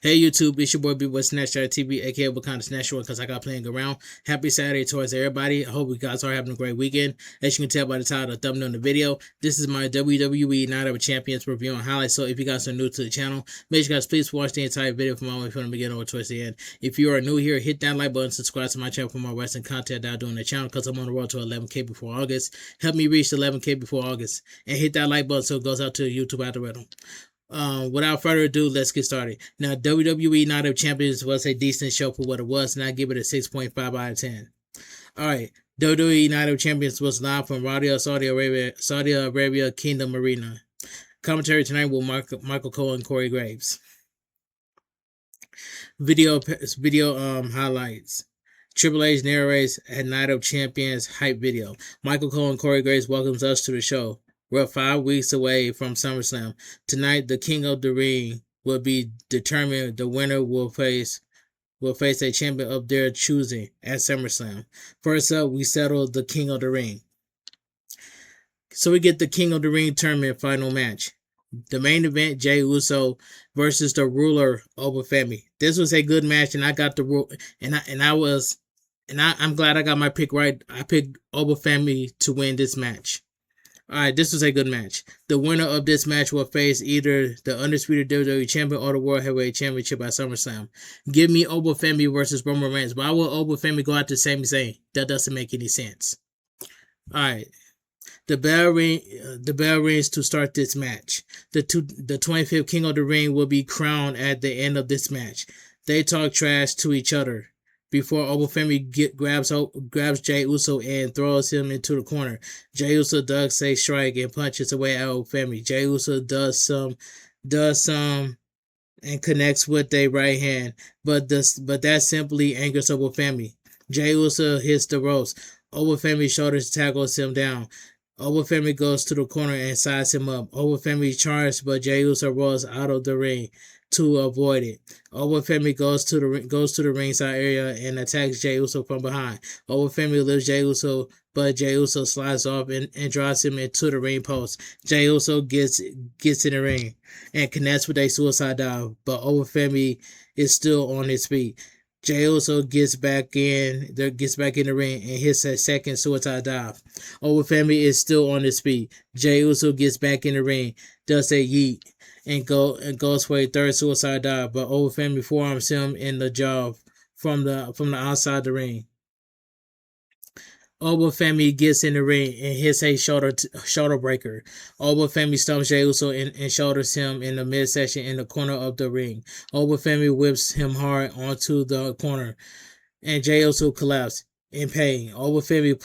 Hey YouTube, it's your boy B-Boy Snatcher TV, aka Wakanda Snatcher, because I got playing around. Happy Saturday towards everybody. I hope you guys are having a great weekend. As you can tell by the title of the thumbnail in the video, this is my WWE Night of Champions review and highlights. So if you guys are new to the channel, make sure you guys please watch the entire video from all the way from the beginning over towards the end. If you are new here, hit that like button, subscribe to my channel for more wrestling content that I do on the channel, because I'm on the road to 11K before August. Help me reach 11K before August, and hit that like button so it goes out to YouTube algorithm. Without further ado, let's get started. Now, WWE Night of Champions was a decent show for what it was, and I give it a 6.5 out of 10. Alright, WWE Night of Champions was live from Saudi Arabia Kingdom Arena. Commentary tonight with Michael Cole and Corey Graves. Video highlights. Triple H narrates a Night of Champions hype video. Michael Cole and Corey Graves welcomes us to the show. We're 5 weeks away from SummerSlam. Tonight, the King of the Ring will be determined. The winner will face a champion of their choosing at SummerSlam. First up, we settle the King of the Ring. So we get the King of the Ring tournament final match. The main event, Jey Uso versus the ruler, Oba Femi. This was a good match, and I got the rule, I'm glad I got my pick right. I picked Oba Femi to win this match. Alright, this was a good match. The winner of this match will face either the undisputed WWE Champion or the World Heavyweight Championship at SummerSlam. Give me Oba Femi versus Roman Reigns. Why will Oba Femi go out the same thing? That doesn't make any sense. Alright. The bell rings to start this match. The 25th King of the Ring will be crowned at the end of this match. They talk trash to each other before Oba Femi grabs Jey Uso and throws him into the corner. Jey Uso ducks a strike and punches away at Oba Femi. Jey Uso does some and connects with a right hand, but that simply angers Oba Femi. Jey Uso hits the ropes. Oba Femi's shoulders tackles him down. Oba Femi goes to the corner and sides him up. Oba Femi charges, but Jey Uso rolls out of the ring to avoid it. Oba Femi goes to the ringside area and attacks Jey Uso from behind. Oba Femi lifts Jey Uso, but Jey Uso slides off and drives him into the ring post. Jey Uso gets in the ring and connects with a suicide dive, but Oba Femi is still on his feet. Jey Uso gets back in the ring and hits a second suicide dive. Oba Femi is still on his feet. Jey Uso gets back in the ring, does a yeet, and goes for a third suicide dive, but Oba Femi forearms him in the jaw from the outside the ring. Oba Femi gets in the ring and hits a shoulder breaker. Oba Femi stumps Jey Uso and shoulders him in the midsection in the corner of the ring. Oba Femi whips him hard onto the corner, and Jey Uso collapses in pain. Oba Femi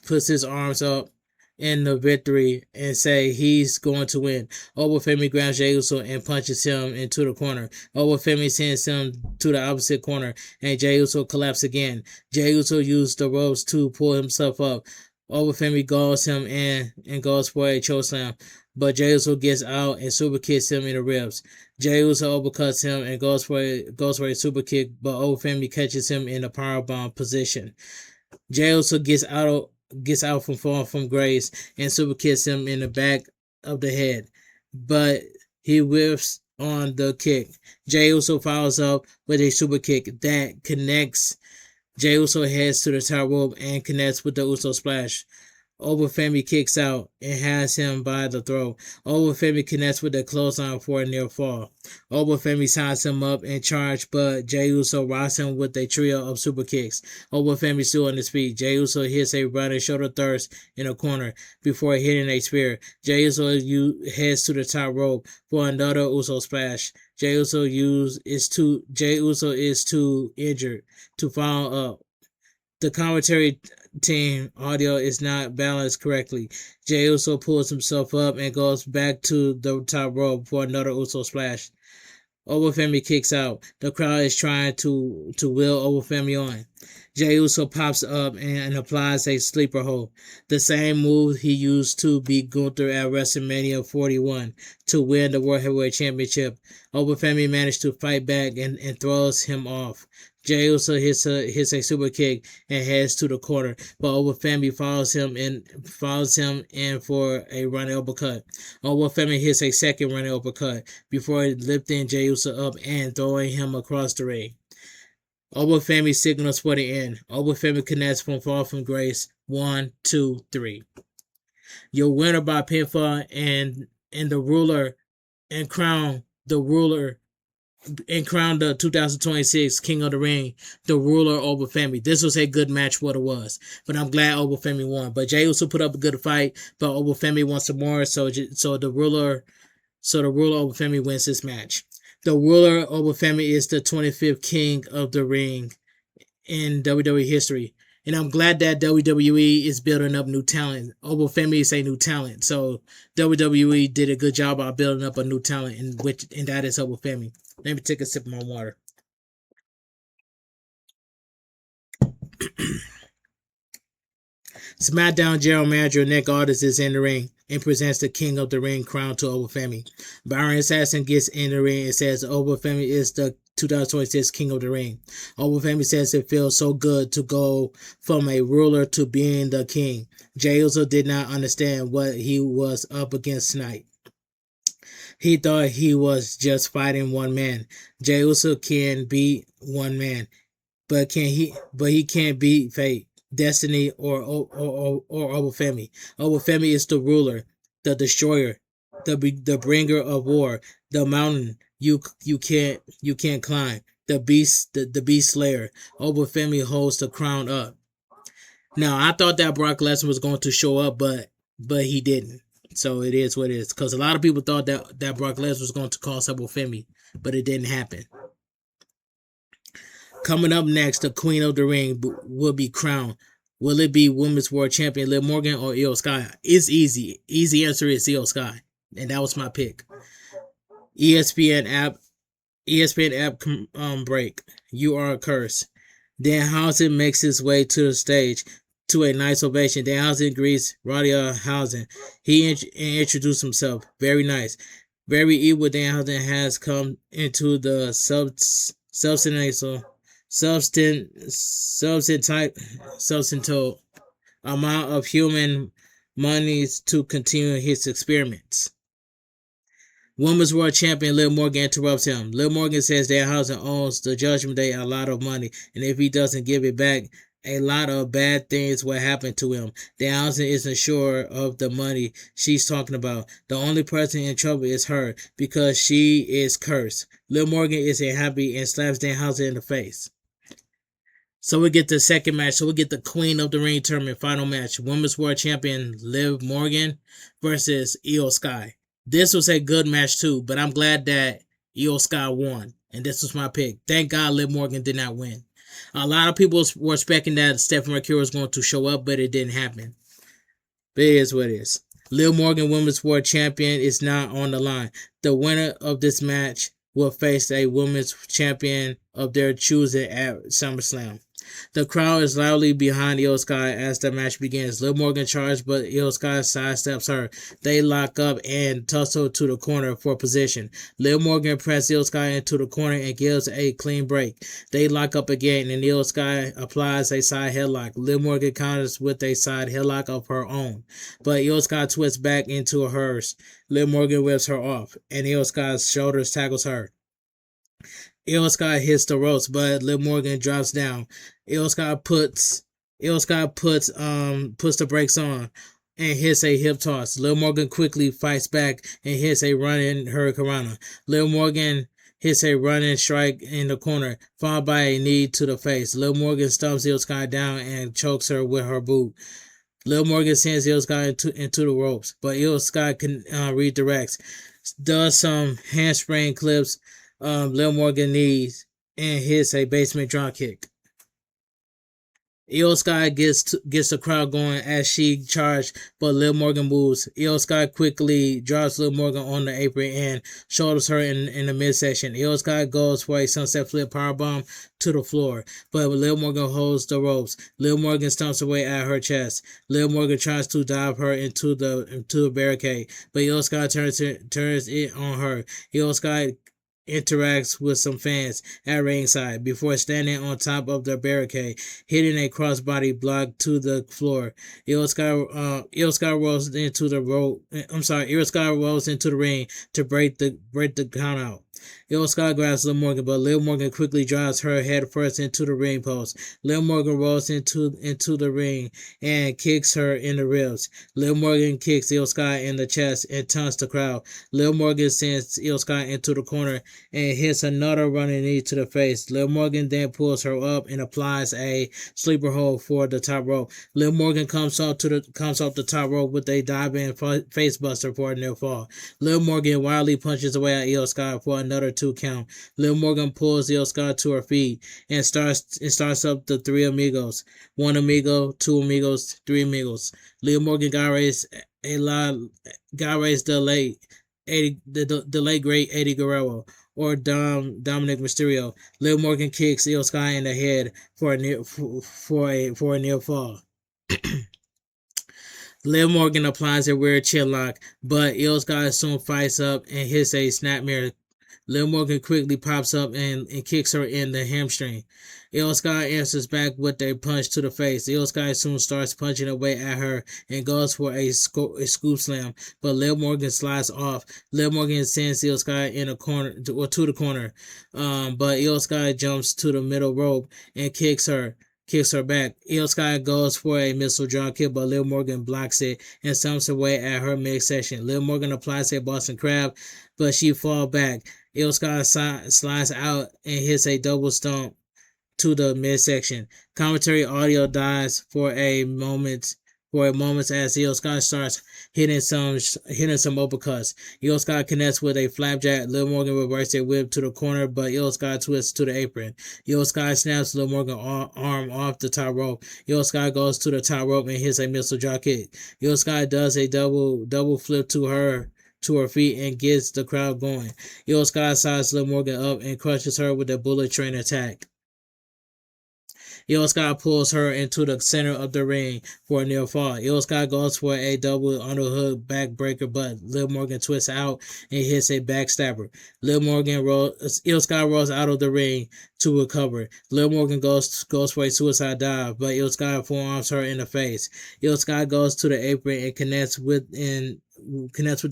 puts his arms up in the victory and say he's going to win. Oba Femi grabs Jey Uso and punches him into the corner. Oba Femi sends him to the opposite corner, and Jey Uso collapses again. Jey Uso used the ropes to pull himself up. Oba Femi galls him and goes for a chokeslam, but Jey Uso gets out and super kicks him in the ribs. Jey Uso uppercuts him and goes for a super kick, but Oba Femi catches him in a powerbomb position. Jey Uso gets out from falling from grace and super kicks him in the back of the head, but he whiffs on the kick. Jey Uso follows up with a super kick that connects. Jey Uso heads to the top rope and connects with the Uso splash. Oba Femi kicks out and has him by the throat. Oba Femi connects with the clothesline for a near fall. Oba Femi ties him up and charge, but Jey Uso rocks him with a trio of super kicks. Oba Femi still on his feet. Jey Uso hits a running shoulder thrust in the corner before hitting a spear. Jey Uso heads to the top rope for another Uso splash. Jey Uso is too injured to follow up. The commentary team audio is not balanced correctly. Jey Uso pulls himself up and goes back to the top rope for another Uso splash. Oba Femi kicks out. The crowd is trying to will Oba Femi on. Jey Uso pops up and applies a sleeper hold, the same move he used to beat Gunther at WrestleMania 41 to win the World Heavyweight Championship. Oba Femi managed to fight back and throws him off. Jey Uso hits a super kick and heads to the corner, but Oba Femi follows him in for a running uppercut. Oba Femi hits a second running uppercut before lifting Jey Uso up and throwing him across the ring. Oba Femi signals for the end. Oba Femi connects from Fall from Grace. 1, 2, 3. Your winner by pinfall and the ruler and crown the 2026 King of the Ring, the ruler Oba Femi. This was a good match, what it was. But I'm glad Oba Femi won. But Jey Uso put up a good fight, but Oba Femi wants some more. So the ruler Oba Femi wins this match. The ruler Oba Femi is the 25th King of the Ring in WWE history. And I'm glad that WWE is building up new talent. Oba Femi is a new talent. So WWE did a good job of building up a new talent, and that is Oba Femi. Let me take a sip of my water. SmackDown General Manager Nick Aldis is in the ring and presents the King of the Ring crown to Oba Femi. Byron Assassin gets in the ring and says Oba Femi is the 2026 King of the Ring. Oba Femi says it feels so good to go from a ruler to being the king. Jey Uso did not understand what he was up against tonight. He thought he was just fighting one man. Jey Uso can beat one man, but he can't beat fate, destiny, or Oba Femi. Oba Femi is the ruler, the destroyer, the bringer of war, the mountain you can't climb, the beast slayer. Oba Femi holds the crown up. Now I thought that Brock Lesnar was going to show up, but he didn't. So it is what it is. Because a lot of people thought that Brock Lesnar was going to call Oba Femi, but it didn't happen. Coming up next, the Queen of the Ring will be crowned. Will it be Women's World Champion Liv Morgan or Io Sky? It's easy. Easy answer is Io Sky, and that was my pick. ESPN app break. You are a curse. Danhausen makes his way to the stage to a nice ovation. Danhausen greets Roddy He introduced himself. Very nice. Very evil. Danhausen has come into the substantial amount of human monies to continue his experiments. Women's World Champion Liv Morgan interrupts him. Liv Morgan says Danhausen owes the Judgment Day a lot of money, and if he doesn't give it back, a lot of bad things will happen to him. Danhausen isn't sure of the money she's talking about. The only person in trouble is her, because she is cursed. Liv Morgan isn't happy and slaps Danhausen in the face. So we get the second match. So we get the Queen of the Ring tournament final match. Women's World Champion Liv Morgan versus Io Sky. This was a good match too, but I'm glad that Io Sky won. And this was my pick. Thank God Liv Morgan did not win. A lot of people were expecting that Stephanie Mercury was going to show up, but it didn't happen. But it is what it is. Liv Morgan, Women's World Champion, is not on the line. The winner of this match will face a women's champion of their choosing at SummerSlam. The crowd is loudly behind Io Sky as the match begins. Liv Morgan charges, but Io Sky sidesteps her. They lock up and tussle to the corner for position. Liv Morgan presses Io Sky into the corner and gives a clean break. They lock up again, and Io Sky applies a side headlock. Liv Morgan counters with a side headlock of her own, but Io Sky twists back into hers. Liv Morgan whips her off, and Io Sky's shoulders tackles her. Io Sky hits the ropes, but Liv Morgan drops down. Io Sky puts the brakes on and hits a hip toss. Liv Morgan quickly fights back and hits a running hurricanrana. Liv Morgan hits a running strike in the corner, followed by a knee to the face. Liv Morgan stomps Io Sky down and chokes her with her boot. Liv Morgan sends Io Sky into the ropes, but Io Sky redirects, does some handspring clips. Liv Morgan knees and hits a basement drop kick. Io Sky gets the crowd going as she charged, but Liv Morgan moves. Io Sky quickly drops Liv Morgan on the apron and shoulders her in the midsection. Io Sky goes for a sunset flip powerbomb to the floor, but Liv Morgan holds the ropes. Liv Morgan stomps away at her chest. Liv Morgan tries to dive her into the barricade, but Io Sky turns it on her. Io Sky interacts with some fans at ringside before standing on top of the barricade, hitting a crossbody block to the floor. Io Sky rolls into the rope. I'm sorry, Io Sky rolls into the ring to break the count out. Io Sky grabs Liv Morgan, but Liv Morgan quickly drives her head first into the ring post. Liv Morgan rolls into the ring and kicks her in the ribs. Liv Morgan kicks Io Sky in the chest and taunts the crowd. Liv Morgan sends Io Sky into the corner and hits another running knee to the face. Liv Morgan then pulls her up and applies a sleeper hold for the top rope. Liv Morgan comes off the top rope with a diving facebuster for a near fall. Liv Morgan wildly punches away at Io Sky for another 2 count. Liv Morgan pulls Io Sky to her feet and starts up the three amigos. 1 amigo, 2 amigos, 3 amigos. Liv Morgan got raised the late great Eddie Guerrero or Dominic Mysterio. Liv Morgan kicks Io Sky in the head for a near fall. Liv Morgan applies a weird chin lock, but Io Sky soon fights up and hits a snapmare. Liv Morgan quickly pops up and kicks her in the hamstring. Io Sky answers back with a punch to the face. Io Sky soon starts punching away at her and goes for a scoop slam, but Liv Morgan slides off. Liv Morgan sends Io Sky in a corner to the corner, but Io Sky jumps to the middle rope and kicks her back. Io Sky goes for a missile drop kick, but Liv Morgan blocks it and stomps away at her midsection. Liv Morgan applies a Boston Crab, but she falls back. Io Sky slides out and hits a double stomp to the midsection. Commentary audio dies for a moment as Io Sky starts hitting some uppercuts. Io Sky connects with a flapjack. Liv Morgan reverses a whip to the corner, but Io Sky twists to the apron. Io Sky snaps Liv Morgan's arm off the top rope. Io Sky goes to the top rope and hits a missile drop kick. Io Sky does a double flip to her feet and gets the crowd going. Io Sky sides Liv Morgan up and crushes her with a bullet train attack. Io Sky pulls her into the center of the ring for a near fall. Io Sky goes for a double underhook backbreaker, but Liv Morgan twists out and hits a backstabber. Io Sky rolls out of the ring to recover. Liv Morgan goes for a suicide dive, but Io Sky forearms her in the face. Io Sky goes to the apron and connects with a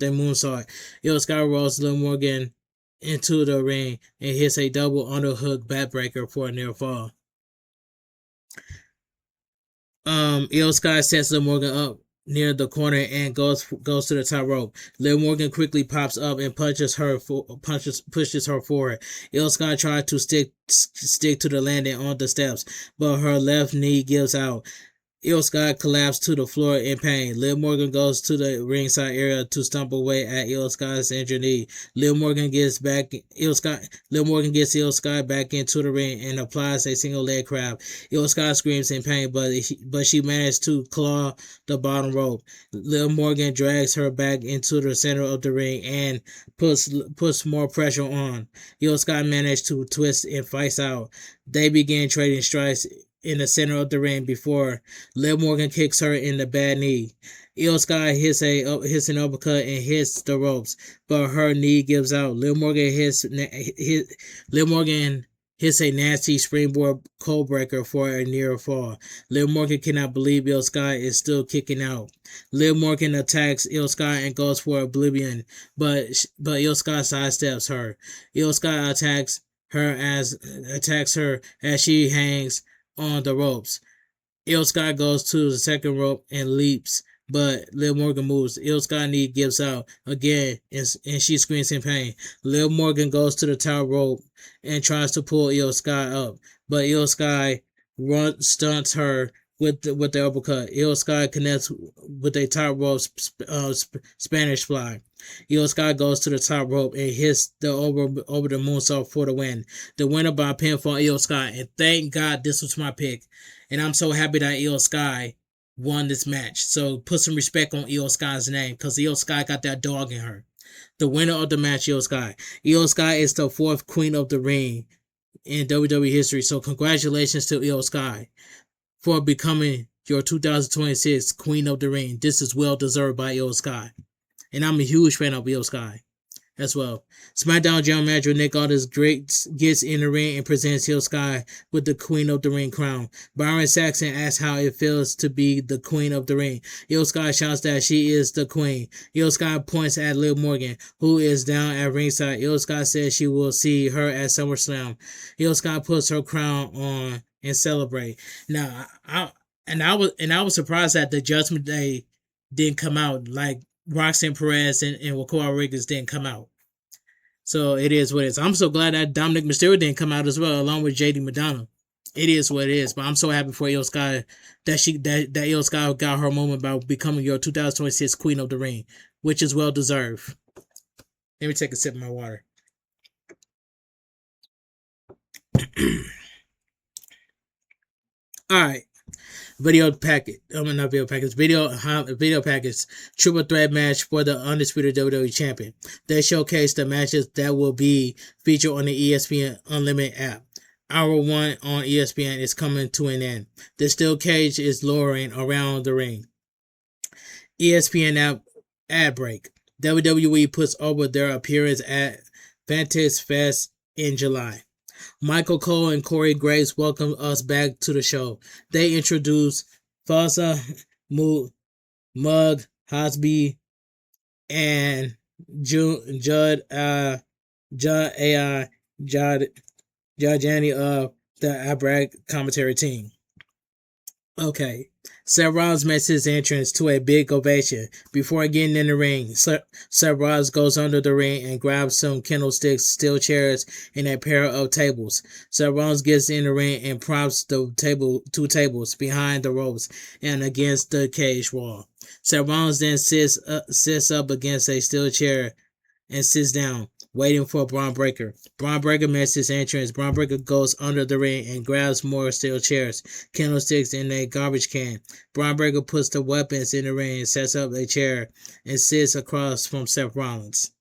moonsault. Io Sky rolls Liv Morgan into the ring and hits a double underhook backbreaker for a near fall. Io Sky sets Liv Morgan up near the corner and goes to the top rope. Liv Morgan quickly pops up and pushes her forward. Io Sky tries to stick to the landing on the steps, but her left knee gives out. Io Sky collapsed to the floor in pain. Liv Morgan goes to the ringside area to stomp away at Io Sky's injured knee. Liv Morgan gets Io Sky back into the ring and applies a single leg crab. Io Sky screams in pain, but she managed to claw the bottom rope. Liv Morgan drags her back into the center of the ring and puts more pressure on. Io Sky managed to twist and fights out. They begin trading strikes in the center of the ring before Liv Morgan kicks her in the bad knee. Io Sky hits an uppercut and hits the ropes, but her knee gives out. Liv Morgan hits a nasty springboard codebreaker for a near fall. Liv Morgan cannot believe Io Sky is still kicking out. Liv Morgan attacks Io Sky and goes for oblivion, but Io Sky sidesteps her. Io Sky attacks her as she hangs on the ropes. Io Sky goes to the second rope and leaps, but Liv Morgan moves. Io Sky knee gives out again, and she screams in pain. Liv Morgan goes to the top rope and tries to pull Io Sky up, but Io Sky stunts her with the uppercut. Io Sky connects with a top rope Spanish fly. Io Sky goes to the top rope and hits the over the moonsault for the win. The winner by pinfall, Io Sky. And thank God this was my pick. And I'm so happy that Io Sky won this match. So put some respect on Io Sky's name because Io Sky got that dog in her. The winner of the match, Io Sky. Io Sky is the 4th Queen of the Ring in WWE history. So congratulations to Io Sky for becoming your 2026 Queen of the Ring. This is well deserved by Io Sky. And I'm a huge fan of Io Sky as well. SmackDown General Manager Nick Aldis gets in the ring and presents Io Sky with the Queen of the Ring crown. Byron Saxton asks how it feels to be the Queen of the Ring. Io Sky shouts that she is the Queen. Io Sky points at Liv Morgan, who is down at ringside. Io Sky says she will see her at SummerSlam. Io Sky puts her crown on and celebrate. Now, I was surprised that the Judgment Day didn't come out, like Roxanne Perez and Raquel Rodriguez didn't come out. So it is what it is. I'm so glad that Dominic Mysterio didn't come out as well, along with JD Madonna. It is what it is. But I'm so happy for Io Sky that Io Sky got her moment by becoming your 2026 Queen of the Ring, which is well deserved. Let me take a sip of my water. All right. Video package. Not video package. Video package. Triple threat match for the undisputed WWE champion. They showcase the matches that will be featured on the ESPN Unlimited app. Hour 1 on ESPN is coming to an end. The steel cage is lowering around the ring. ESPN app ad break. WWE puts over their appearance at Fantasy Fest in July. Michael Cole and Corey Graves welcome us back to the show. They introduce Fasa, Mug, Hosby, and Judd Jani of the Abrak commentary team. Okay. Seth Rollins makes his entrance to a big ovation. Before getting in the ring, Seth Rollins goes under the ring and grabs some candlesticks, steel chairs, and a pair of tables. Seth Rollins gets in the ring and props the two tables behind the ropes and against the cage wall. Seth Rollins then sits up against a steel chair and sits down, waiting for Braun Breaker. Braun Breaker makes his entrance. Braun Breaker goes under the ring and grabs more steel chairs, candlesticks, and a garbage can. Braun Breaker puts the weapons in the ring, sets up a chair, and sits across from Seth Rollins.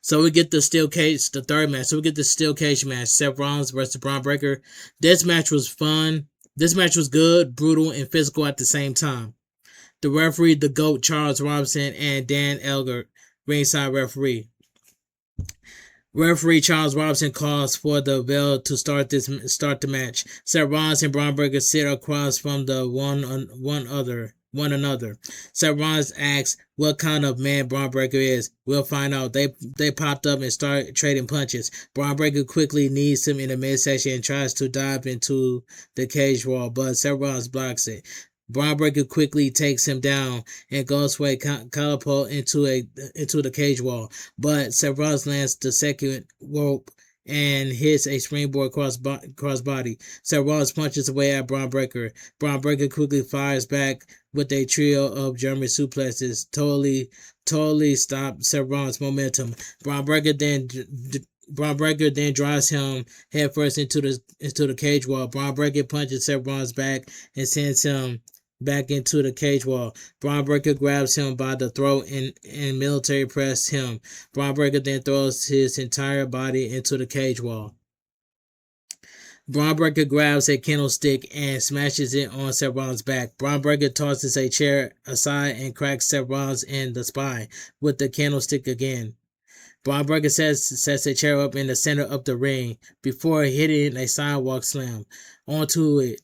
So we get the steel cage, the third match. So we get the steel cage match, Seth Rollins versus Braun Breaker. This match was fun. This match was good, brutal, and physical at the same time. The referee, the GOAT, Charles Robinson, and Dan Elgert, ringside referee. Referee Charles Robinson calls for the bell to start the match. Seth Rollins and Braun Breaker sit across from the one another. Seth Rollins asks what kind of man Braun Breaker is. We'll find out. They popped up and start trading punches. Braun Breaker quickly knees him in the midsection and tries to dive into the cage wall, but Seth Rollins blocks it. Braun Breaker quickly takes him down and goes for a catapult into the cage wall, but Seth Rollins lands the second rope and hits a springboard cross body. Seth Rollins punches away at Braun Breaker. Braun Breaker quickly fires back with a trio of German suplexes, totally stop Seth Rollins' momentum. Braun Breaker then drives him headfirst into the cage wall. Braun Breaker punches Seth Rollins back and sends him back into the cage wall. Braun Breaker grabs him by the throat and military press him. Braun Breaker then throws his entire body into the cage wall. Braun Breaker grabs a candlestick and smashes it on Seth Rollins' back. Braun Breaker tosses a chair aside and cracks Seth Rollins in the spine with the candlestick again. Braun Breaker sets a chair up in the center of the ring before hitting a sidewalk slam onto it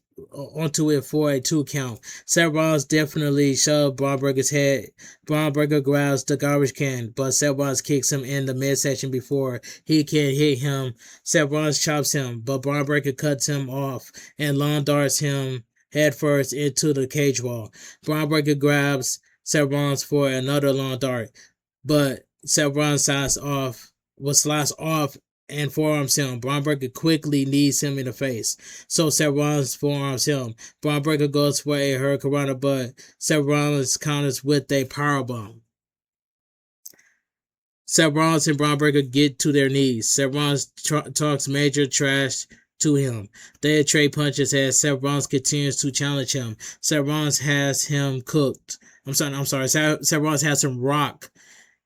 for a 2 count. Seth Rollins definitely shoved Braun Breaker's head. Braun Breaker grabs the garbage can, but Seth Rollins kicks him in the midsection before he can hit him. Seth Rollins chops him, but Braun Breaker cuts him off and lawn darts him headfirst into the cage wall. Braun Breaker grabs Seth Rollins for another lawn dart, but Seth Rollins slides off and forearms him. Braun Breaker quickly knees him in the face. So Seth Rollins forearms him. Braun Breaker goes for a hurricanrana, but Seth Rollins counters with a powerbomb. Seth Rollins and Braun Breaker get to their knees. Seth Rollins talks major trash to him. They trade punches as Seth Rollins continues to challenge him. Seth Rollins has him cooked. I'm sorry. Seth Rollins has him rocked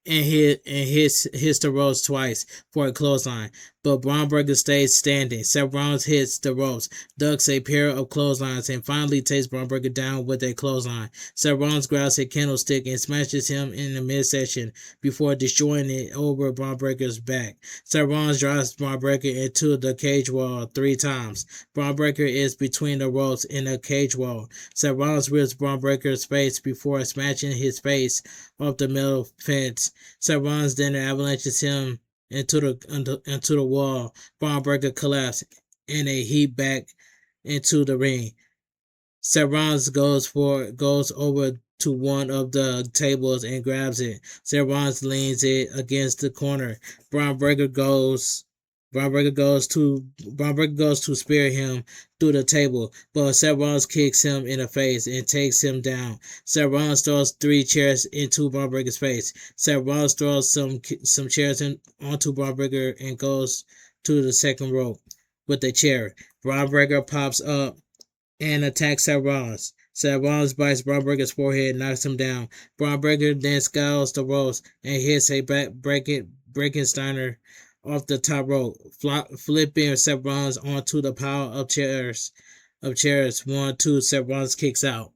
and hits the ropes twice for a clothesline, but Braun Breaker stays standing. Seth Rollins hits the ropes, ducks a pair of clotheslines, and finally takes Braun Breaker down with a clothesline. Seth Rollins grabs a candlestick and smashes him in the midsection before destroying it over Braun Breaker's back. Seth Rollins drives Braun Breaker into the cage wall 3 times. Braun Breaker is between the ropes in the cage wall. Seth Rollins rips Braun Breaker's face before smashing his face off the metal fence. Seth Rollins then avalanches him into the wall. Braun Breaker collapses and a heat back into the ring. Seth Rollins goes over to one of the tables and grabs it. Seth Rollins leans it against the corner. Braun Breaker goes to spear him through the table, but Seth Rollins kicks him in the face and takes him down. Seth Rollins throws 3 chairs into Braun Breaker's face. Seth Rollins throws some chairs onto Braun Breaker and goes to the second rope with a chair. Braun Breaker pops up and attacks Seth Rollins. Seth Rollins bites Braun Breaker's forehead and knocks him down. Braun Breaker then scales the ropes and hits a Breakensteiner off the top rope, flipping Seth Rollins onto the pile of chairs. 1, 2, Seth Rollins kicks out.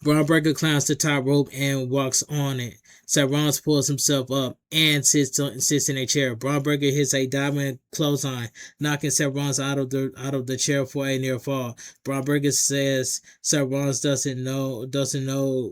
Braun Breaker climbs the top rope and walks on it. Seth Rollins pulls himself up and sits in a chair. Braun Breaker hits a diving clothesline, knocking Seth Rollins out of the chair for a near fall. Braun Breaker says Seth Rollins doesn't know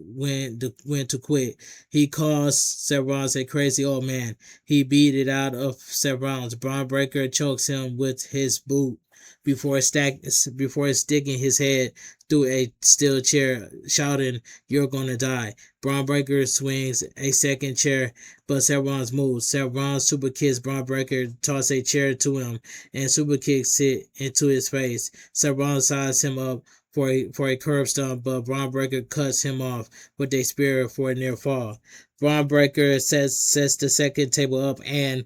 when to quit. He calls Seth Rollins a crazy old man. He beat it out of Seth Rollins. Braun Breaker chokes him with his boot before sticking his head through a steel chair, shouting, "You're gonna die." Braun Breaker swings a second chair, but Seth Rollins moves. Seth Rollins super kicks Braun Breaker, tosses a chair to him, and super kicks it into his face. Seth Rollins sizes him up for a curb stomp, but Braun Breaker cuts him off with a spear for a near fall. Braun Breaker sets the second table up and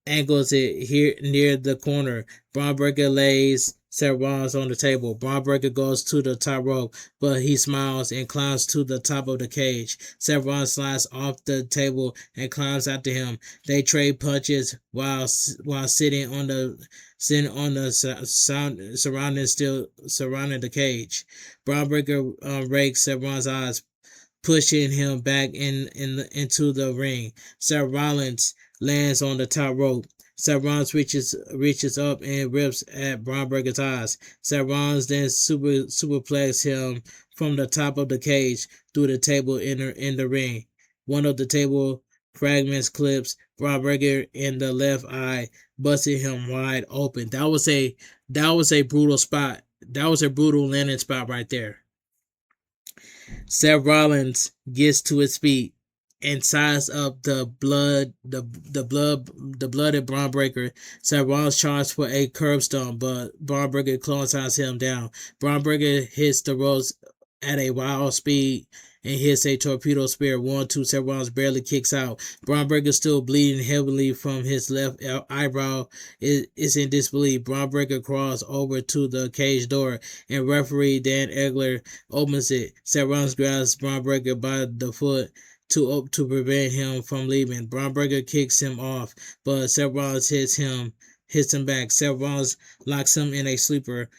angles it here near the corner. Braun Breaker lays Seth Rollins on the table. Braun Breaker goes to the top rope, but he smiles and climbs to the top of the cage. Seth Rollins slides off the table and climbs after him. They trade punches while sitting on the surrounding the cage. Braun Breaker rakes Seth Rollins' eyes, pushing him back into the ring. Seth Rollins lands on the top rope. Seth Rollins reaches up and rips at Braun Breaker's eyes. Seth Rollins then superplexes him from the top of the cage through the table in the ring. One of the table fragments clips Braun Breaker in the left eye, busting him wide open. That was a brutal spot. That was a brutal landing spot right there. Seth Rollins gets to his feet and sizes up the blooded Braun Breaker. Seth Rollins charges for a curb stomp, but Braun Breaker clotheslines him down. Braun Breaker hits the ropes at a wild speed and hits a torpedo spear. 1, 2, Seth Rollins barely kicks out. Braun Breaker, still bleeding heavily from his left eyebrow, is in disbelief. Braun Breaker crawls over to the cage door, and referee Dan Egler opens it. Seth Rollins grabs Braun Breaker by the foot to prevent him from leaving. Braun Breaker kicks him off, but Seth Rollins hits him back. Seth Rollins locks him in the sleeper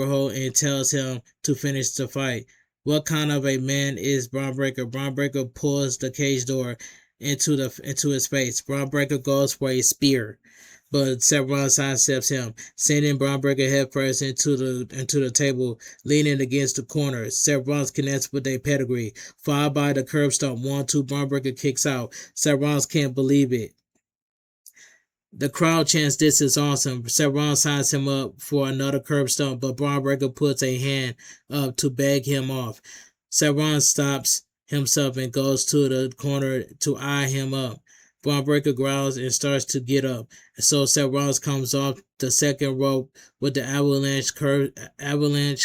hole and tells him to finish the fight. What kind of a man is Braun Breaker? Braun Breaker pulls the cage door into his face. Braun Breaker goes for a spear, but Seth Rollins sidesteps him, sending Braun Breaker headfirst into the table, leaning against the corner. Seth Rollins connects with a pedigree, followed by the curb stomp. 1, 2, Braun Breaker kicks out. Seth Rollins can't believe it. The crowd chants, "This is awesome." Seth Rollins signs him up for another curb stomp, but Braun Breaker puts a hand up to beg him off. Seth Rollins stops himself and goes to the corner to eye him up. Braun Breaker growls and starts to get up. So Seth Rollins comes off the second rope with the avalanche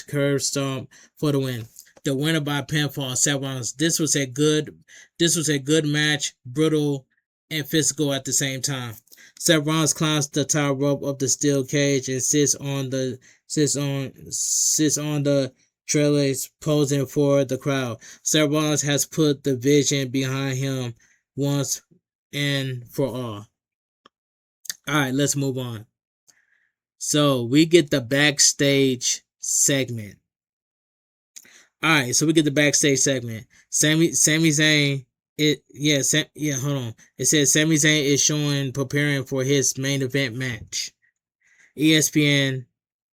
curve stomp for the win. The winner by pinfall, Seth Rollins. This was a good match, brutal and physical at the same time. Seth Rollins climbs the top rope of the steel cage and sits on the trailers, posing for the crowd. Seth Rollins has put the vision behind him once and for all. Alright, let's move on. So we get the backstage segment. Alright, so we get the backstage segment. Sami Zayn, hold on. It says Sami Zayn is showing preparing for his main event match. ESPN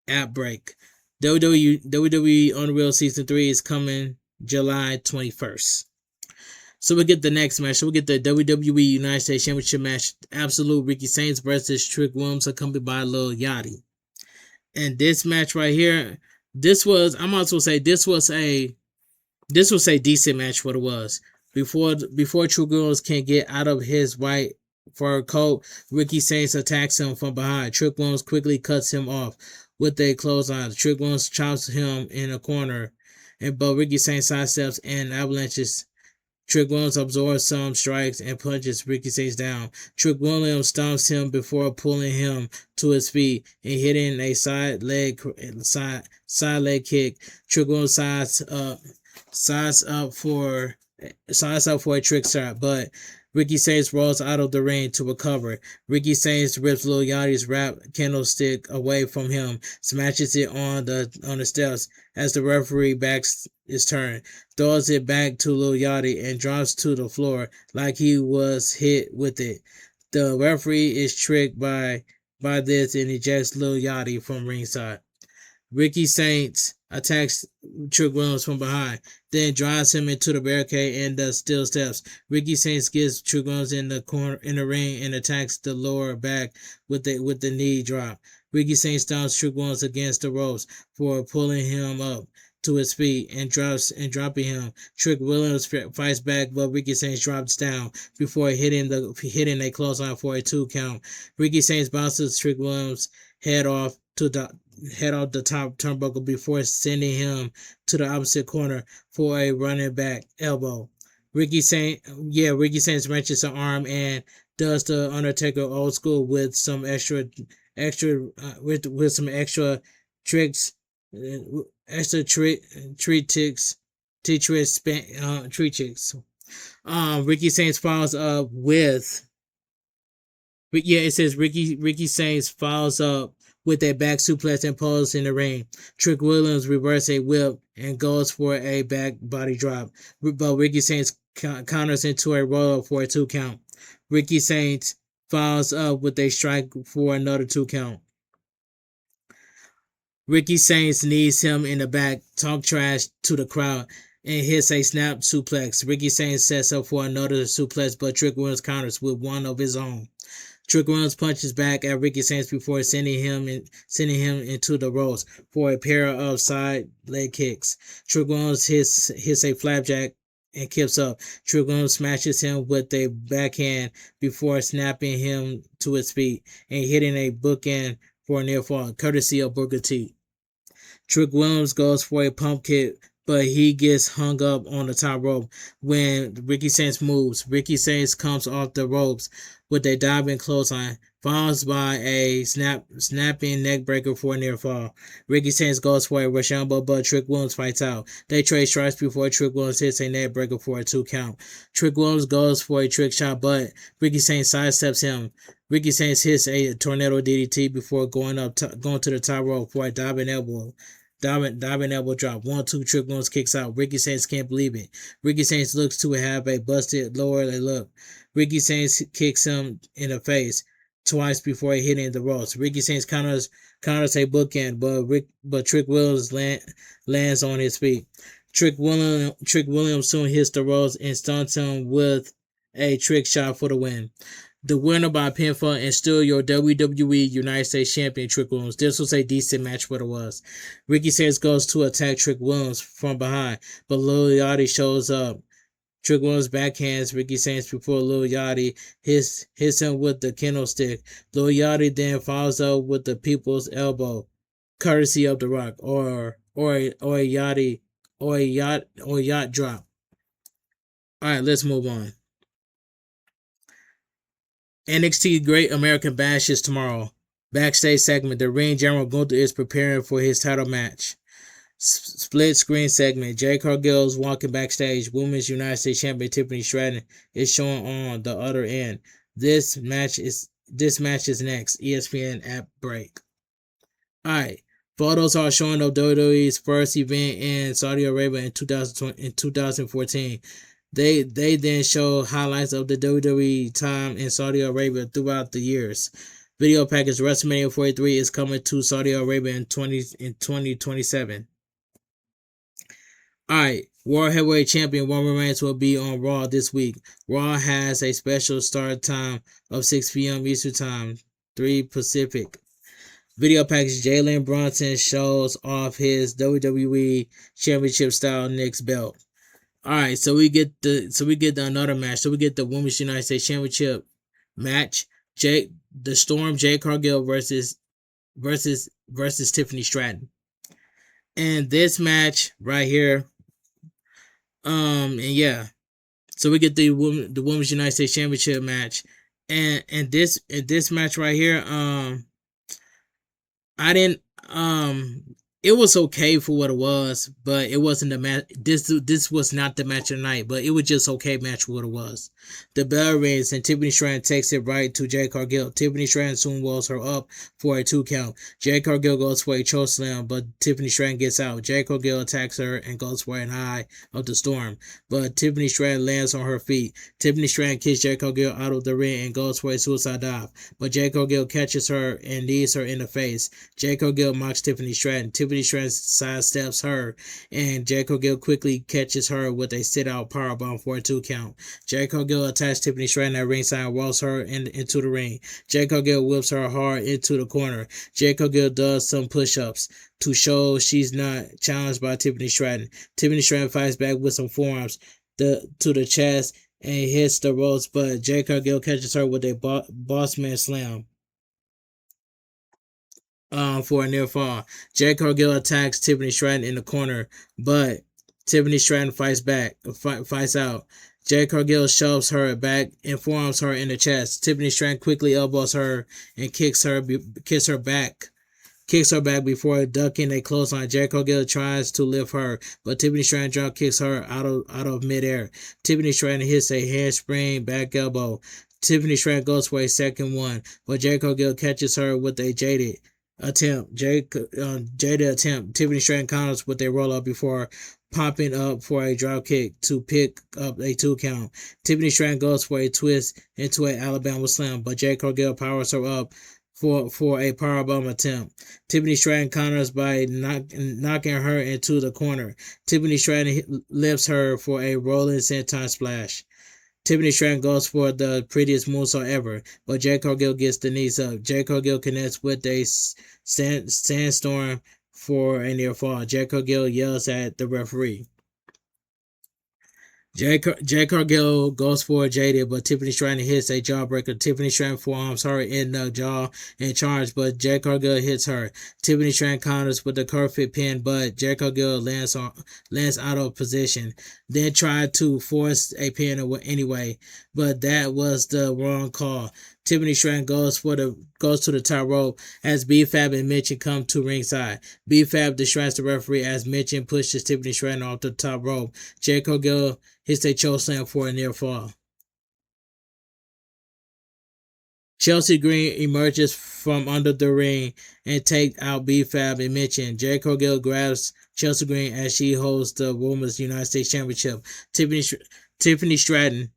app break. WWE Unreal Season 3 is coming July 21st. So we get the next match. So we get the WWE United States Championship match. Absolute Ricky Saints versus Trick Williams, accompanied by Lil Yachty. And this match right here, this was a decent match. What it was before Trick Williams can get out of his white fur coat, Ricky Saints attacks him from behind. Trick Williams quickly cuts him off with a clothesline. Trick Williams chops him in a corner, but Ricky Saints sidesteps and avalanches. Trick Williams absorbs some strikes and punches Ricky Saints down. Trick Williams stomps him before pulling him to his feet and hitting a side leg kick. Trick Williams sides up for a trick shot, but Ricky Saints rolls out of the ring to recover. Ricky Saints rips Lil Yachty's wrap candlestick away from him, smashes it on the steps as the referee backs his turn, throws it back to Lil Yachty and drops to the floor like he was hit with it. The referee is tricked by this and ejects Lil Yachty from ringside. Ricky Saints attacks Trick Williams from behind, then drives him into the barricade and the steel steps. Ricky Saints gets Trick Williams in the ring and attacks the lower back with the knee drop. Ricky Saints stomps Trick Williams against the ropes for pulling him up to his feet and dropping him. Trick Williams fights back, but Ricky Saints drops down before hitting a clothesline for a 2 count. Ricky Saints bounces Trick Williams head off the top turnbuckle before sending him to the opposite corner for a running back elbow. Ricky Saints wrenches an arm and does the Undertaker old school with some extra tricks, Ricky Saints follows up with, it says Ricky Saints follows up with a back suplex and pose in the ring. Trick Williams reverses a whip and goes for a back body drop, but Ricky Saints counters into a roll-up for a 2 count. Ricky Saints follows up with a strike for another 2 count. Ricky Saints knees him in the back, talk trash to the crowd, and hits a snap suplex. Ricky Saints sets up for another suplex, but Trick Williams counters with one of his own. Trick Williams punches back at Ricky Saints before sending him into the ropes for a pair of side leg kicks. Trick Williams hits a flapjack and kicks up. Trick Williams smashes him with a backhand before snapping him to his feet and hitting a bookend for a near fall, courtesy of Booker T. Trick Williams goes for a pump kick, but he gets hung up on the top rope when Ricky Saints moves. Ricky Saints comes off the ropes with a diving clothesline, followed by a snapping neck breaker for a near fall. Ricky Saints goes for a Rochambeau, but Trick Williams fights out. They trade strikes before Trick Williams hits a neck breaker for a 2 count. Trick Williams goes for a trick shot, but Ricky Saints sidesteps him. Ricky Saints hits a tornado DDT before going to the top rope for a diving elbow drop. 1-2, Trick Williams kicks out. Ricky Saints can't believe it. Ricky Saints looks to have a busted lower lip. Ricky Saints kicks him in the face twice before hitting the ropes. Ricky Saints counters a bookend, but Trick Williams lands on his feet. Trick Williams soon hits the ropes and stunts him with a trick shot for the win. The winner by pinfall and still your WWE United States Champion, Trick Williams. This was a decent match, what it was. Ricky Saints goes to attack Trick Williams from behind, but Lil Yachty shows up. Trick Williams backhands Ricky Saints before Lil Yachty hits him with the kendo stick. Lil Yachty then follows up with the people's elbow, courtesy of The Rock, or a Yachty or a yacht drop. All right, let's move on. NXT Great American Bash is tomorrow. Backstage segment: The Ring General Gunther is preparing for his title match. Split screen segment: Jade Cargill's walking backstage. Women's United States Champion Tiffany Stratton is shown on the other end. This match is next. ESPN app break. Alright. Photos are showing of WWE's first event in Saudi Arabia in 2014. They then show highlights of the WWE time in Saudi Arabia throughout the years. Video package: WrestleMania 43 is coming to Saudi Arabia in 2027. Alright, World Heavyweight Champion Roman Reigns will be on Raw this week. Raw has a special start time of 6 p.m. Eastern Time, 3 Pacific. Video package: Jalen Brunson shows off his WWE Championship style Knicks belt. Alright, so we get another match. So we get the Women's United States Championship match. The Storm, Jade Cargill versus Tiffany Stratton. And this match right here, and yeah, so we get the Women's United States Championship match, and this match right here, I didn't, it was okay for what it was, but it wasn't the match. This was not the match of the night, but it was just okay match for what it was. The bell rings and Tiffany Stratton takes it right to Jade Cargill. Tiffany Stratton soon walls her up for a 2 count. Jade Cargill goes for a chokeslam, but Tiffany Stratton gets out. Jade Cargill attacks her and goes for an eye of the storm, but Tiffany Stratton lands on her feet. Tiffany Stratton kicks Jade Cargill out of the ring and goes for a suicide dive, but Jade Cargill catches her and knees her in the face. Jade Cargill mocks Tiffany Stratton. Tiffany Stratton sidesteps her, and Jade Cargill quickly catches her with a sit-out powerbomb for a 2 count. Jade Cargill attacks Tiffany Stratton at ringside and rolls her into the ring. Jade Cargill whips her hard into the corner. Jade Cargill does some push-ups to show she's not challenged by Tiffany Stratton. Tiffany Stratton fights back with some forearms to the chest and hits the ropes, but Jade Cargill catches her with a bossman slam for a near fall. Jade Cargill attacks Tiffany Stratton in the corner, but Tiffany Stratton fights out. Jade Cargill shoves her back and forearms her in the chest. Tiffany Stratton quickly elbows her and kicks her back before ducking a clothesline. Jade Cargill tries to lift her, but Tiffany Stratton drop kicks her out of midair. Tiffany Stratton hits a handspring back elbow. Tiffany Stratton goes for a second one, but Jade Cargill catches her with a jaded attempt. Tiffany Stratton counters with a roll up before popping up for a drop kick to pick up a 2 count. Tiffany Stratton goes for a twist into an Alabama slam, but Jade Cargill powers her up for a powerbomb attempt. Tiffany Stratton counters by knocking her into the corner. Tiffany Stratton lifts her for a rolling senton splash. Tiffany Stratton goes for the prettiest moonsault ever, but Jade Cargill gets the knees up. Jade Cargill connects with a sandstorm for a near fall. Jade Cargill yells at the referee. Jade Cargill goes for Jaded, but Tiffany Stratton hits a jawbreaker. Tiffany Stratton forearms her in the jaw and charge, but Jade Cargill hits her. Tiffany Stratton counters with a curved pin, but Jade Cargill lands out of position. Then tried to force a pin anyway, but that was the wrong call. Tiffany Stratton goes to the top rope as B-Fab and Mitchell come to ringside. B-Fab distracts the referee as Mitchell pushes Tiffany Stratton off the top rope. Jade Cargill hits a chokeslam for a near fall. Chelsea Green emerges from under the ring and takes out B-Fab and Mitchell. Jade Cargill grabs Chelsea Green as she holds the Women's United States Championship. Tiffany Stratton.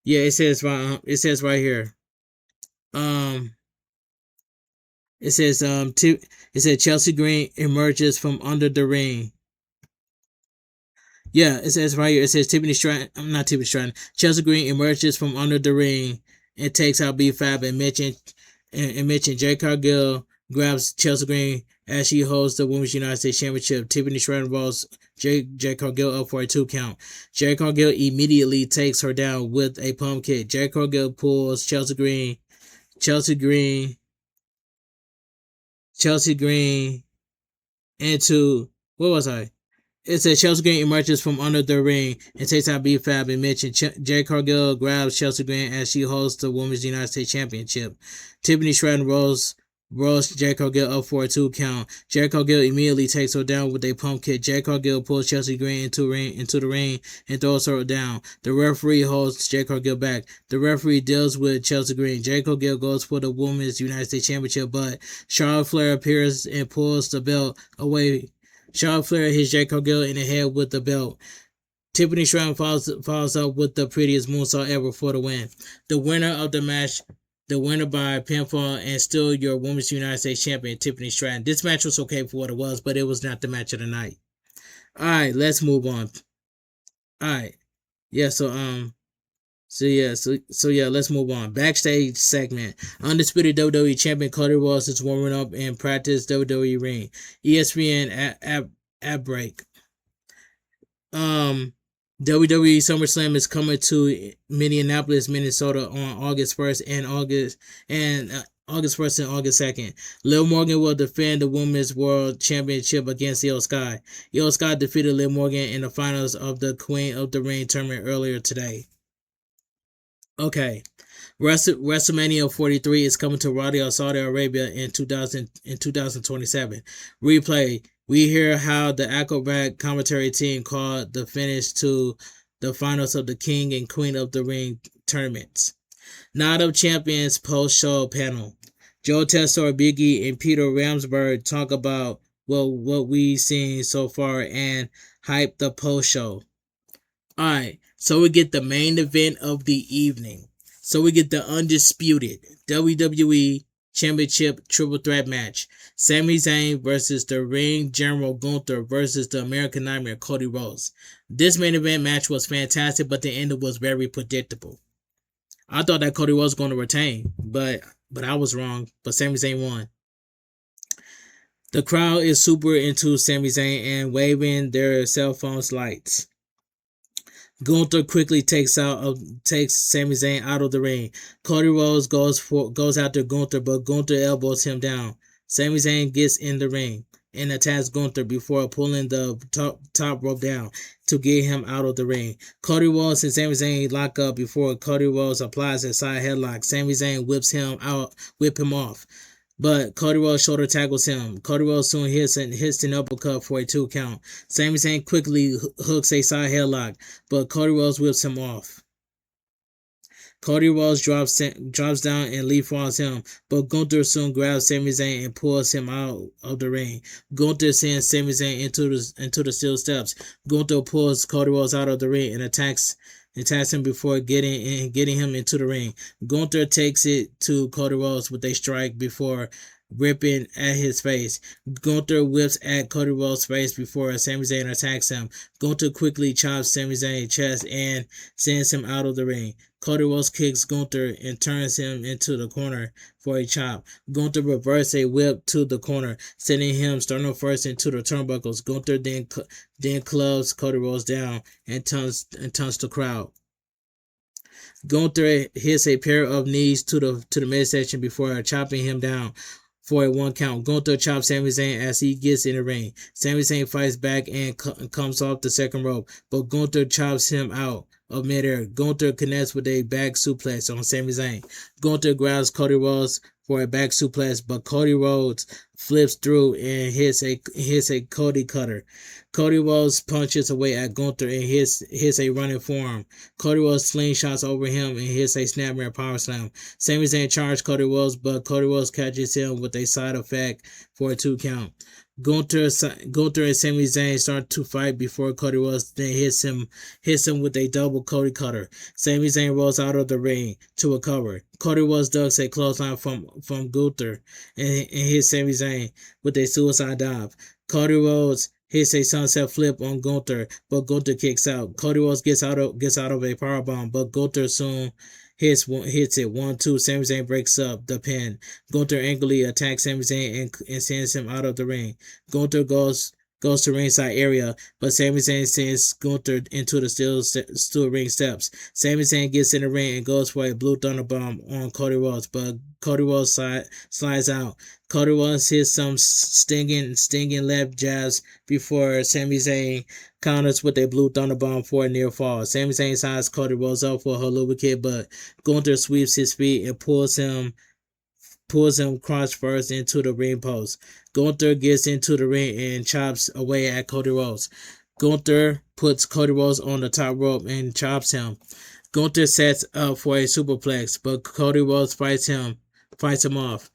Yeah, it says right here. It says Chelsea Green emerges from under the ring. Yeah, it says right here. It says Chelsea Green emerges from under the ring and takes out B-Fab and mentioned Jade Cargill grabs Chelsea Green as she holds the Women's United States Championship. Tiffany Stratton Jade Cargill up for a 2 count. Jade Cargill immediately takes her down with a pump kick. Jade Cargill pulls Chelsea Green into, what was I? It says Chelsea Green emerges from under the ring and takes out B-Fab and Mitch. And Jade Cargill grabs Chelsea Green as she holds the Women's United States Championship. Tiffany Stratton rolls Jade Cargill up for a 2 count. Jade Cargill immediately takes her down with a pump kick. Jade Cargill pulls Chelsea Green into the ring and throws her down. The referee holds Jade Cargill back. The referee deals with Chelsea Green. Jade Cargill goes for the Women's United States Championship, but Charlotte Flair appears and pulls the belt away. Charlotte Flair hits Jade Cargill in the head with the belt. Tiffany Stratton follows up with the prettiest moonsault ever for the win. The winner of the match, the winner by pinfall and still your Women's United States Champion, Tiffany Stratton. This match was okay for what it was, but it was not the match of the night. All right, let's move on. All right, yeah. So let's move on. Backstage segment. Undisputed WWE Champion Cody Rhodes is warming up in practice WWE ring. ESPN app break. WWE SummerSlam is coming to Minneapolis, Minnesota on August 1st and August 1st and August 2nd. Liv Morgan will defend the Women's World Championship against Io Sky. Io Sky defeated Liv Morgan in the finals of the Queen of the Ring tournament earlier today. Okay. WrestleMania 43 is coming to Riyadh, Saudi Arabia in 2027. Replay. We hear how the acrobat commentary team called the finish to the finals of the King and Queen of the Ring tournaments. Night of Champions post-show panel. Joe Tessor, Biggie, and Peter Ramsberg talk about what we've seen so far and hype the post-show. Alright, so we get the main event of the evening. So we get the undisputed WWE Championship Triple Threat match. Sami Zayn versus the Ring General Gunther versus the American Nightmare Cody Rhodes. This main event match was fantastic, but the end was very predictable. I thought that Cody was going to retain, but I was wrong. But Sami Zayn won. The crowd is super into Sami Zayn and waving their cell phones lights. Gunther quickly takes Sami Zayn out of the ring. Cody Rhodes goes after Gunther, but Gunther elbows him down. Sami Zayn gets in the ring and attacks Gunther before pulling the top rope down to get him out of the ring. Cody Rhodes and Sami Zayn lock up before Cody Rhodes applies a side headlock. Sami Zayn whip him off. But Cody Rhodes shoulder tackles him. Cody Rhodes soon hits an uppercut for a 2 count. Sami Zayn quickly hooks a side headlock, but Cody Rhodes whips him off. Cody Rhodes drops down and leapfrogs him, but Gunther soon grabs Sami Zayn and pulls him out of the ring. Gunther sends Sami Zayn into the steel steps. Gunther pulls Cody Rhodes out of the ring and attacks him before getting him into the ring. Gunther takes it to Cody Rhodes with a strike before ripping at his face. Gunther whips at Cody Rhodes' face before Sami Zayn attacks him. Gunther quickly chops Sami Zayn's chest and sends him out of the ring. Cody Rhodes kicks Gunther and turns him into the corner for a chop. Gunther reverses a whip to the corner, sending him sternum first into the turnbuckles. Gunther then clubs Cody Rhodes down and taunts the crowd. Gunther hits a pair of knees to the midsection before chopping him down for a 1 count. Gunther chops Sami Zayn as he gets in the ring. Sami Zayn fights back and comes off the second rope, but Gunther chops him out of midair. Gunther connects with a back suplex on Sami Zayn. Gunther grabs Cody Rhodes for a back suplex, but Cody Rhodes flips through and hits a Cody cutter. Cody Rhodes punches away at Gunther and hits a running forearm. Cody Rhodes slingshots over him and hits a snapmare power slam. Sami Zayn charges Cody Rhodes, but Cody Rhodes catches him with a side effect for a 2 count. Gunther and Sami Zayn start to fight before Cody Rhodes then hits him with a double Cody cutter. Sami Zayn rolls out of the ring to recover. Cody Rhodes ducks a clothesline from Gunther and hits Sami Zayn with a suicide dive. Cody Rhodes hits a sunset flip on Gunther, but Gunther kicks out. Cody Rhodes gets out of a powerbomb, but Gunther soon hits it 1-2. Sami Zayn breaks up the pin. Gunther angrily attacks Sami Zayn and sends him out of the ring. Gunther goes goes to ringside area, but Sami Zayn sends Gunther into the steel ring steps. Sami Zayn gets in the ring and goes for a blue thunder bomb on Cody Rhodes, but Cody Rhodes slides out. Cody Rhodes hits some stinging left jabs before Sami Zayn counters with a blue thunder bomb for a near fall. Sami Zayn signs Cody Rhodes up for a haluva kick, but Gunther sweeps his feet and pulls him cross first into the ring post. Gunther gets into the ring and chops away at Cody Rhodes. Gunther puts Cody Rhodes on the top rope and chops him. Gunther sets up for a superplex, but Cody Rhodes fights him off.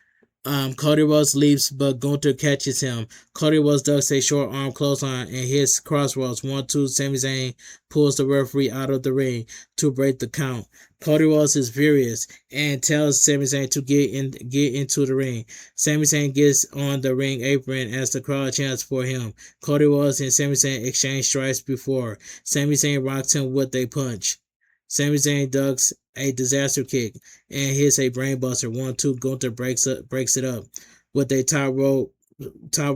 Cody Rhodes leaps, but Gunther catches him. Cody Rhodes ducks a short arm clothesline and hits crossroads. 1-2. Sami Zayn pulls the referee out of the ring to break the count. Cody Rhodes is furious and tells Sami Zayn to get into the ring. Sami Zayn gets on the ring apron as the crowd chants for him. Cody Rhodes and Sami Zayn exchange strikes before Sami Zayn rocks him with a punch. Sami Zayn ducks a disaster kick and hits a brainbuster. 1-2. Gunther breaks it up with a top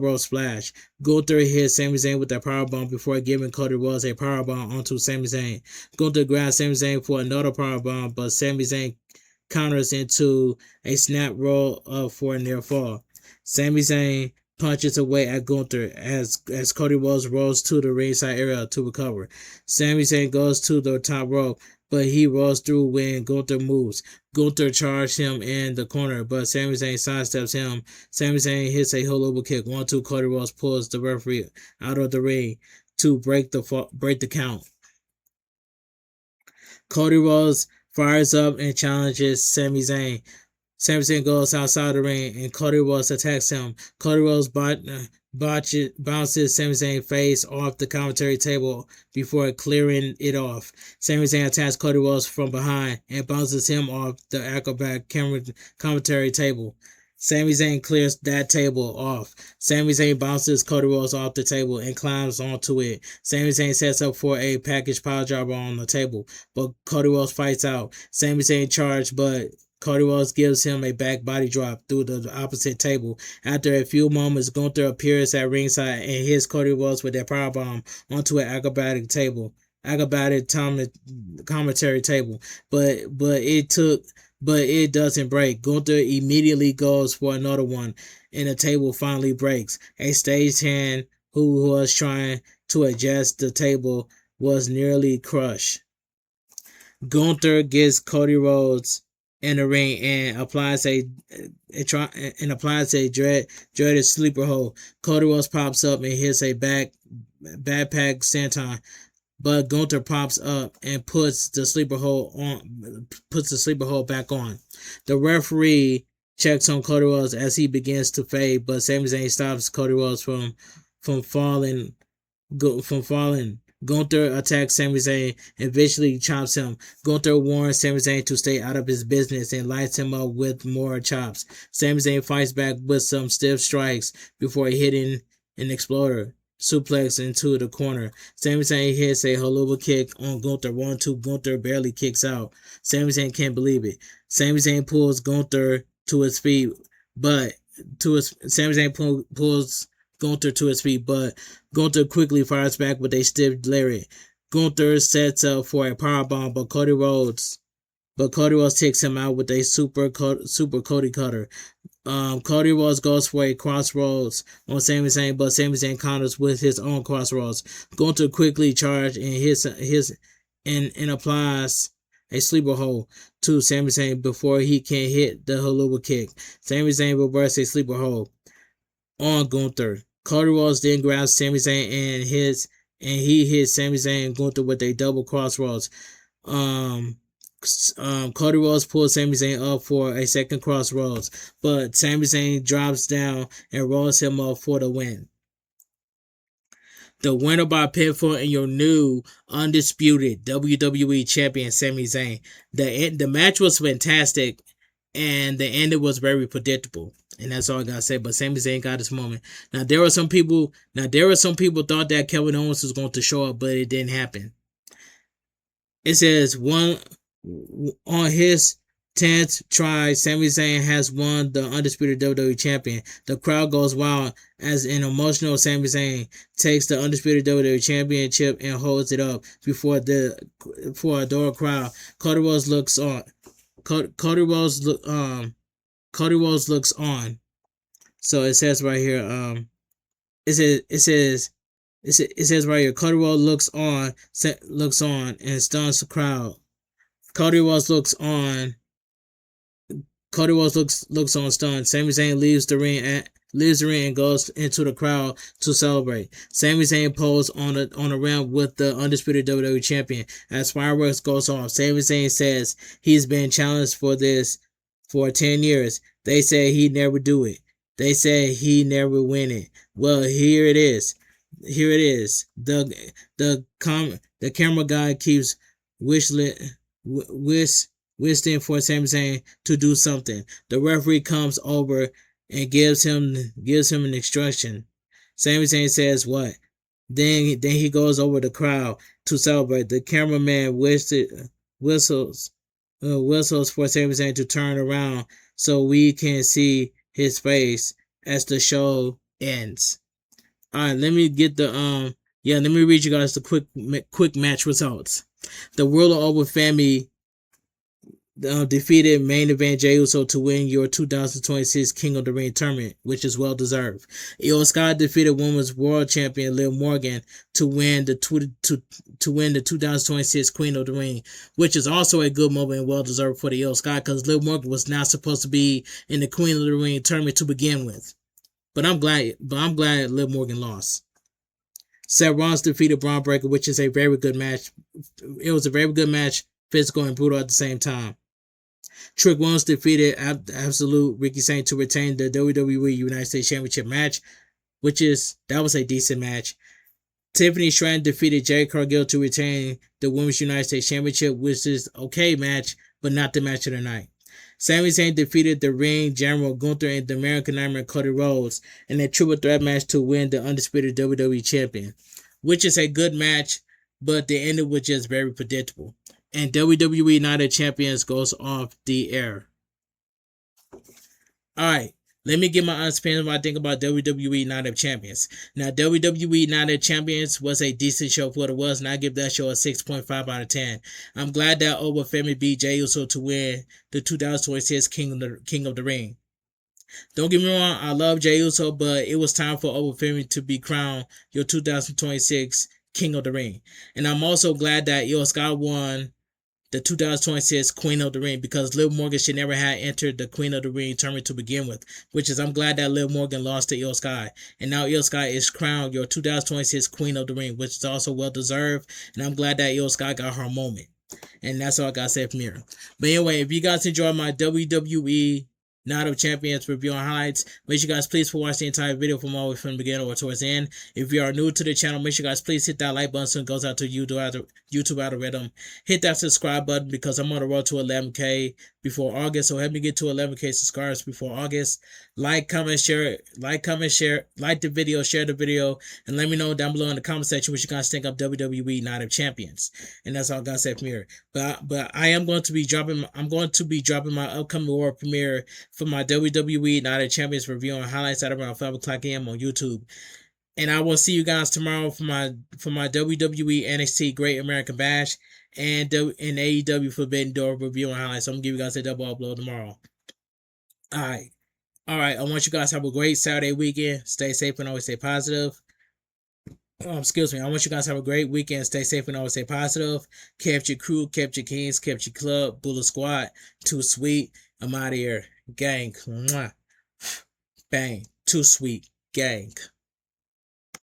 rope splash. Gunther hits Sami Zayn with a powerbomb before giving Cody Rhodes a powerbomb onto Sami Zayn. Gunther grabs Sami Zayn for another powerbomb, but Sami Zayn counters into a snap roll up for a near fall. Sami Zayn punches away at Gunther as Cody Rhodes rolls to the ringside area to recover. Sami Zayn goes to the top rope, but he rolls through when Gunther moves. Gunther charges him in the corner, but Sami Zayn sidesteps him. Sami Zayn hits a haluva kick. 1-2. Cody Rhodes pulls the referee out of the ring to break the count. Cody Rhodes fires up and challenges Sami Zayn. Sami Zayn goes outside the ring and Cody Rhodes attacks him. Cody Rhodes bounces Sami Zayn's face off the commentary table before clearing it off. Sami Zayn attacks Cody Rhodes from behind and bounces him off the acrobat commentary table. Sami Zayn clears that table off. Sami Zayn bounces Cody Rhodes off the table and climbs onto it. Sami Zayn sets up for a package piledriver on the table, but Cody Rhodes fights out. Sami Zayn charges, but Cody Rhodes gives him a back body drop through the opposite table. After a few moments, Gunther appears at ringside and hits Cody Rhodes with a powerbomb onto an acrobatic commentary table. But it doesn't break. Gunther immediately goes for another one, and the table finally breaks. A stagehand who was trying to adjust the table was nearly crushed. Gunther gets Cody Rhodes in the ring and applies a dreaded sleeper hold. Cody Rhodes pops up and hits a backpack senton, but Gunther pops up and puts the sleeper hold back on. The referee checks on Cody Rhodes as he begins to fade, but Sami Zayn stops Cody Rhodes from falling. Gunther attacks Sami Zayn and visually chops him. Gunther warns Sami Zayn to stay out of his business and lights him up with more chops. Sami Zayn fights back with some stiff strikes before hitting an exploder suplex into the corner. Sami Zayn hits a haluva kick on Gunther. 1-2. Gunther barely kicks out. Sami Zayn can't believe it. Sami Zayn pulls Gunther to his feet, but Gunther to his feet, but Gunther quickly fires back with a stiff lariat. Gunther sets up for a powerbomb, but Cody Rhodes takes him out with a super Cody cutter. Cody Rhodes goes for a crossroads on Sami Zayn, but Sami Zayn counters with his own crossroads. Gunther quickly charges and applies a sleeper hold to Sami Zayn before he can hit the haluva kick. Sami Zayn reverses a sleeper hold on Gunther. Cody Rhodes then grabs Sami Zayn and he hits Sami Zayn and Gunther with a double crossroads. Cody Rhodes pulls Sami Zayn up for a second crossroads, but Sami Zayn drops down and rolls him up for the win. The winner by pinfall and your new undisputed WWE champion Sami Zayn. The match was fantastic, and the ending was very predictable. And that's all I gotta say. But Sami Zayn got his moment. Now there were some people thought that Kevin Owens was going to show up, but it didn't happen. It says on his 10th try, Sami Zayn has won the undisputed WWE champion. The crowd goes wild as an emotional Sami Zayn takes the undisputed WWE championship and holds it up before a door crowd. Cody Rhodes looks on. Cody Rhodes looks on. So it says right here. It says right here. Cody Rhodes looks on and stuns the crowd. Cody Rhodes looks on. Cody Rhodes looks on stunned. Sami Zayn leaves the ring and goes into the crowd to celebrate. Sami Zayn poses on the ramp with the undisputed WWE champion. As fireworks goes off, Sami Zayn says he's been challenged for this for 10 years. They say he never do it. They say he never win it. Well, here it is. Here it is. The camera guy keeps whistling for Sami Zayn to do something. The referee comes over and gives him an instruction. Sami Zayn says what? Then he goes over the crowd to celebrate. The cameraman whistles for Sami Zayn to turn around so we can see his face as the show ends. All right, let me get let me read you guys the quick match results. The World of Oba Femi defeated main event Jey Uso to win your 2026 King of the Ring tournament, which is well deserved. Io Sky defeated Women's World Champion Liv Morgan to win the 2026 Queen of the Ring, which is also a good moment and well deserved for the Io Sky because Liv Morgan was not supposed to be in the Queen of the Ring tournament to begin with. But I'm glad Liv Morgan lost. Seth Rollins defeated Braun Breaker, which is a very good match. It was a very good match, physical and brutal at the same time. Trick Williams defeated Absolute Ricky Saint to retain the WWE United States Championship match, that was a decent match. Tiffany Stratton defeated Jade Cargill to retain the Women's United States Championship, which is okay match, but not the match of the night. Sami Zayn defeated the Ring General Gunther and the American Nightmare Cody Rhodes in a triple threat match to win the undisputed WWE Champion, which is a good match, but the ending was just very predictable. And WWE Night of Champions goes off the air. Alright, let me get my honest opinion of what I think about WWE Night of Champions. Now, WWE Night of Champions was a decent show for what it was, and I give that show a 6.5 out of 10. I'm glad that Oba Femi beat Jey Uso to win the 2026 King of the Ring. Don't get me wrong, I love Jey Uso, but it was time for Oba Femi to be crowned your 2026 King of the Ring. And I'm also glad that Io Sky won the 2026 Queen of the Ring because Liv Morgan should never have entered the Queen of the Ring tournament to begin with, which is I'm glad that Liv Morgan lost to Io Sky. And now Io Sky is crowned your 2026 Queen of the Ring, which is also well deserved. And I'm glad that Io Sky got her moment. And that's all I got to say from here. But anyway, if you guys enjoyed my WWE Night of Champions review and highlights, make sure you guys please watch the entire video from all the way from the beginning or towards the end. If you are new to the channel, make sure you guys please hit that like button so it goes out to YouTube algorithm. Hit that subscribe button because I'm on the road to 11K before August, so help me get to 11K subscribers before August. Like, comment, share, like the video, share the video, and let me know down below in the comment section what you guys think of WWE Night of Champions. And that's all I got to say from here. But I'm going to be dropping my upcoming world premiere for my WWE Night of Champions review and highlights at around 5 o'clock a.m. on YouTube. And I will see you guys tomorrow for my WWE NXT Great American Bash and AEW Forbidden Door review and highlights. So I'm going to give you guys a double upload tomorrow. Alright, I want you guys to have a great Saturday weekend. Stay safe and always stay positive. I want you guys to have a great weekend. Stay safe and always stay positive. Kept your crew, kept your kings, kept your club. Bullet Squad, Too Sweet. I'm out of here. Gang. Mwah. Bang. Too Sweet. Gang.